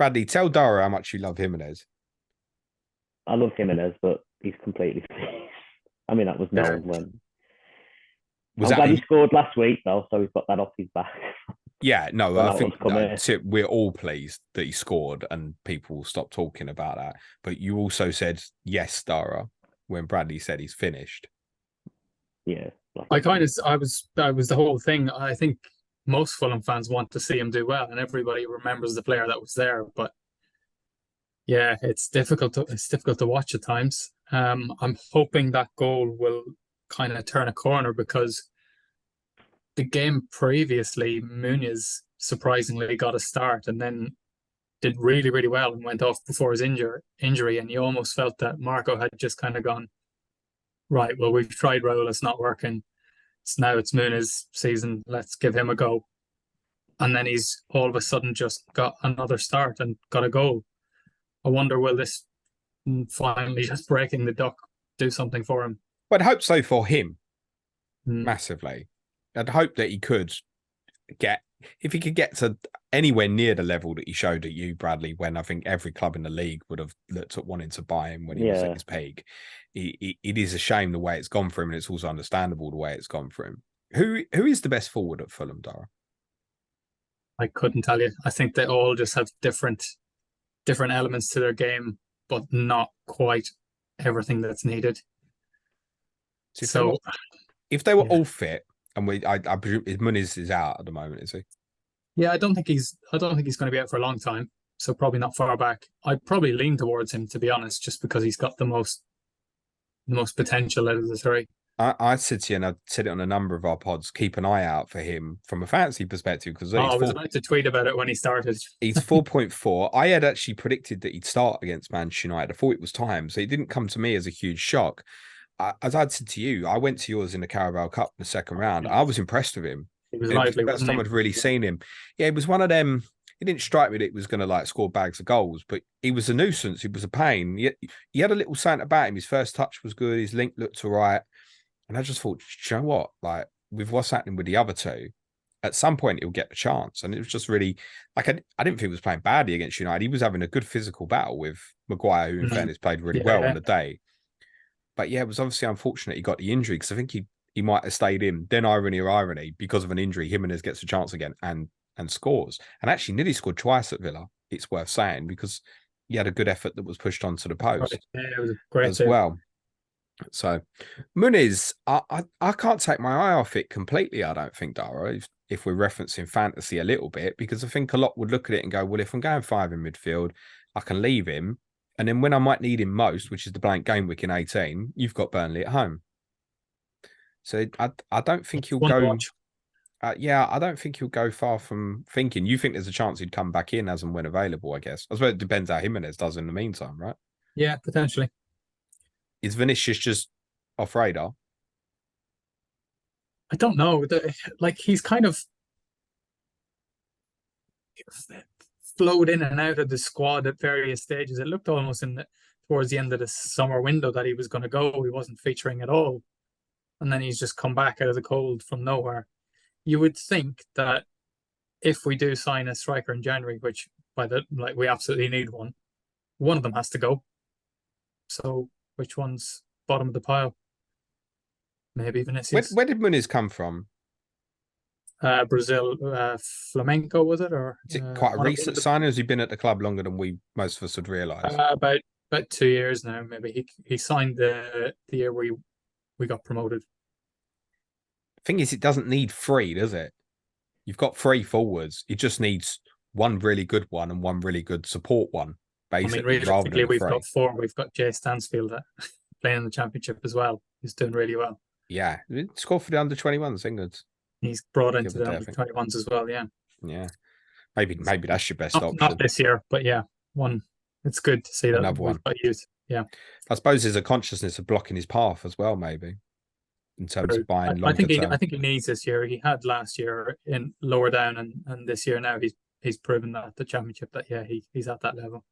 Bradley, tell Dara how much you love Jimenez. I love Jimenez, but he's completely finished. I mean, that was known when. Was I'm that glad he in? scored last week, though, so he's got that off his back. Yeah, no, When I I was think coming. we're all pleased that he scored and people will stop talking about that. But you also said yes, Dara, when Bradley said he's finished. Yeah, like I was the whole thing. I think most Fulham fans want to see him do well, and everybody remembers the player that was there. But yeah, it's difficult to watch at times. I'm hoping that goal will kind of turn a corner because the game previously, Muniz surprisingly got a start and then did really, really well and went off before his injury. And you almost felt that Marco had just kind of gone, right, well, we've tried Raul, it's not working. It's Muniz season, let's give him a go. And then he's all of a sudden just got another start and got a goal. I wonder, will this finally just breaking the duck do something for him? But I'd hope so for him, Mm. massively. I'd hope that he could get, if he could get to anywhere near the level that he showed at you, Bradley, when I think every club in the league would have looked at wanting to buy him when he was at his peak. It is a shame the way it's gone for him, and it's also understandable the way it's gone for him. Who is the best forward at Fulham, Dara? I couldn't tell you. I think they all just have different elements to their game, but not quite everything that's needed. So if they were all fit, and I presume Muniz is out at the moment, is he? yeah, I don't think he's going to be out for a long time. So probably not far back. I'd probably lean towards him, to be honest, just because he's got the most potential out of the three. I said to you, and I've said it on a number of our pods, keep an eye out for him from a fantasy perspective. Because I was about to tweet about it when he started. He's 4.4. I had actually predicted that he'd start against Manchester United. I thought it was time. So it didn't come to me as a huge shock. As I'd said to you, I went to yours in the Carabao Cup in the second round. I was impressed with him. It was lively. It was the first time I'd really seen him. Yeah, it was one of them. It didn't strike me that he was going to like score bags of goals, but he was a nuisance. He was a pain. He had a little something about him. His first touch was good. His link looked all right. And I just thought, you know what? Like, with what's happening with the other two, at some point he'll get the chance. And it was just really, like, I didn't think he was playing badly against United. He was having a good physical battle with Maguire, who in fairness played really well on the day. But yeah, it was obviously unfortunate he got the injury because I think he might have stayed in. Then irony, because of an injury, Jimenez gets a chance again and scores. And actually nearly scored twice at Villa, it's worth saying, because he had a good effort that was pushed onto the post it was great as well. So Muniz, I can't take my eye off it completely, I don't think, Dara, if we're referencing fantasy a little bit, because I think a lot would look at it and go, well, if I'm going 5 in midfield, I can leave him. And then when I might need him most, which is the blank game week in 18, you've got Burnley at home. So I don't think he'll go. I don't think he'll go far from thinking. You think there's a chance he'd come back in as and when available, I guess. I suppose it depends how Jimenez does in the meantime, right? Yeah, potentially. Is Vinicius just off radar? I don't know. Like, he's kind of flowed in and out of the squad at various stages. It looked almost towards the end of the summer window that he was going to go. He wasn't featuring at all. And then he's just come back out of the cold from nowhere. You would think that if we do sign a striker in January, which we absolutely need one of them has to go. So which one's bottom of the pile? Maybe Vinicius. Where did Muniz come from? Brazil, Flamengo, was it? Or is it quite a recent signing? Or has he been at the club longer than most of us would realise? About 2 years now, maybe. He signed the year we got promoted. Thing is, it doesn't need 3, does it? You've got 3 forwards. It just needs one really good one and one really good support one. Basically, realistically, we've got 4. We've got Jay Stansfield playing in the Championship as well. He's doing really well. Yeah, scored for the under-21s, England. He's brought into the under-21s as well. Yeah. Yeah, maybe that's your best option. Not this year, but yeah, one. It's good to see that another one. Got used. Yeah, I suppose there's a consciousness of blocking his path as well, maybe in terms of buying. I think he needs this year. He had last year in lower down, and this year now he's proven that the Championship that he's at that level.